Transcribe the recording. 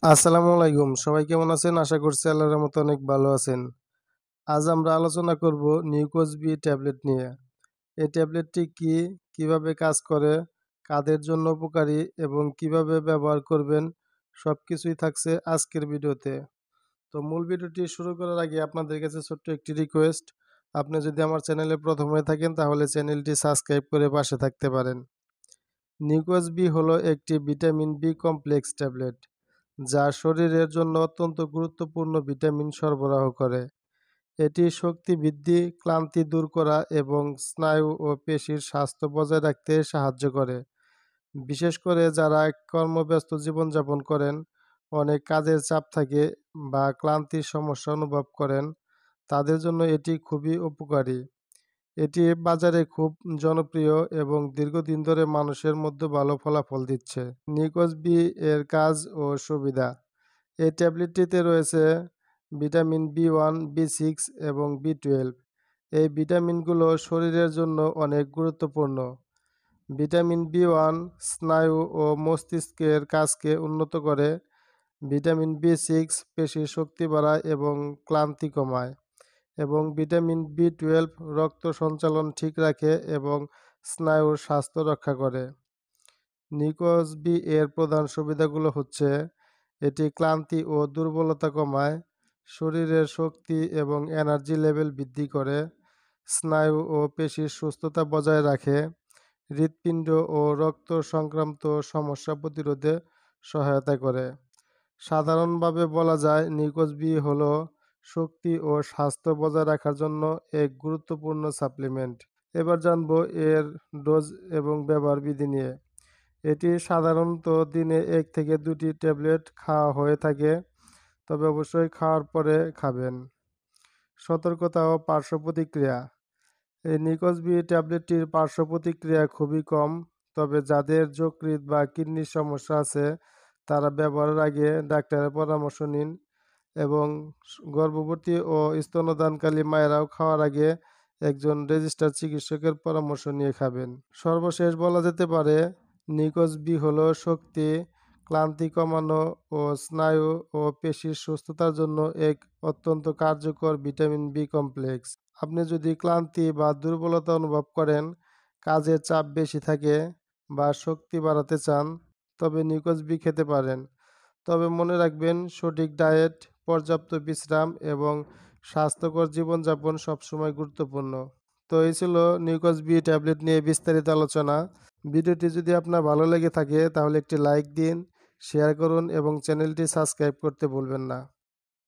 আসসালামু আলাইকুম। সবাই কেমন আছেন? আশা করছি আল্লাহর রহমতে অনেক ভালো আছেন। আজ আমরা আলোচনা করব নিউকোজ-বি ট্যাবলেট নিয়ে। এই ট্যাবলেটটি কি, কিভাবে কাজ করে, কাদের জন্য উপকারী এবং কিভাবে ব্যবহার করবেন সবকিছুই থাকছে আজকের ভিডিওতে। তো মূল ভিডিওটি শুরু করার আগে আপনাদের কাছে ছোট্ট একটি রিকোয়েস্ট। আপনি যদি আমার চ্যানেলে প্রথম হয়ে থাকেন তাহলে চ্যানেলটি সাবস্ক্রাইব করে পাশে থাকতে পারেন। নিউকোজ-বি হলো একটি ভিটামিন বি কমপ্লেক্স ট্যাবলেট, যা শরীরের জন্য অত্যন্ত গুরুত্বপূর্ণ ভিটামিন সরবরাহ করে। এটি শক্তি বৃদ্ধি, ক্লান্তি দূর করা এবং স্নায়ু ও পেশির স্বাস্থ্য বজায় রাখতে সাহায্য করে। বিশেষ করে যারা কর্মব্যস্ত জীবনযাপন করেন, অনেক কাজের চাপ থাকে বা ক্লান্তির সমস্যা অনুভব করেন, তাদের জন্য এটি খুবই উপকারী। এটি বাজারে খুব জনপ্রিয় এবং দীর্ঘদিন ধরে মানুষের মধ্যে ভালো ফলাফল দিচ্ছে। নিকোজ-বি এর কাজ ও সুবিধা। এই ট্যাবলেটটিতে রয়েছে ভিটামিন বি1, বি6 এবং বি12। এই ভিটামিনগুলো শরীরের জন্য অনেক গুরুত্বপূর্ণ। ভিটামিন বি1 স্নায়ু ও মস্তিষ্কের কাজকে উন্নত করে। ভিটামিন বি6 পেশির শক্তি বাড়ায় এবং ক্লান্তি কমায় এবং ভিটামিন বি12 রক্ত সঞ্চালন ঠিক রাখে এবং স্নায়ুর স্বাস্থ্য রক্ষা করে। নিকোজ-বি এর প্রধান সুবিধাগুলো হচ্ছে: এটি ক্লান্তি ও দুর্বলতা কমায়, শরীরের শক্তি এবং এনার্জি লেভেল বৃদ্ধি করে, স্নায়ু ও পেশির সুস্থতা বজায় রাখে, হৃৎপিণ্ড ও রক্ত সংক্রান্ত সমস্যা প্রতিরোধে সহায়তা করে। সাধারণভাবে বলা যায় নিকোজ-বি হলো শক্তি ও স্বাস্থ্য বজায় রাখার জন্য এক গুরুত্বপূর্ণ সাপ্লিমেন্ট। এবার জানবো এর ডোজ এবং ব্যবহার বিধি নিয়ে। এটি সাধারণত দিনে ১ থেকে ২টি ট্যাবলেট খাওয়া হয়ে থাকে, তবে অবশ্যই খাওয়ার পরে খাবেন। সতর্কতা ও পার্শ্ব প্রতিক্রিয়া। এই নিকোজ-বি ট্যাবলেটটির পার্শ্ব প্রতিক্রিয়া খুবই কম, তবে যাদের যকৃৎ বা কিডনির সমস্যা আছে তারা ব্যবহারের আগে ডাক্তারের পরামর্শ নিন এবং গর্ভবতী ও স্তন্যদানকারী মায়েরাও খাওয়ার আগে একজন রেজিস্টার্ড চিকিৎসকের পরামর্শ নিয়ে খাবেন। সর্বশেষ বলা যেতে পারে নিকোজ-বি হলো শক্তি, ক্লান্তি কমানো ও স্নায়ু ও পেশির সুস্থতার জন্য এক অত্যন্ত কার্যকর ভিটামিন বি কমপ্লেক্স। আপনি যদি ক্লান্তি বা দুর্বলতা অনুভব করেন, কাজের চাপ বেশি থাকে বা শক্তি বাড়াতে চান, তবে নিকোজ-বি খেতে পারেন। তবে মনে রাখবেন, সঠিক ডায়েট, পর্যাপ্ত বিশ্রাম এবং স্বাস্থ্যকর জীবনযাপন সবসময় গুরুত্বপূর্ণ। তো এই ছিল নিউকোজ-বি ট্যাবলেট নিয়ে বিস্তারিত আলোচনা। ভিডিওটি যদি আপনার ভালো লেগে থাকে তাহলে একটি লাইক দিন, শেয়ার করুন এবং চ্যানেলটি সাবস্ক্রাইব করতে ভুলবেন না।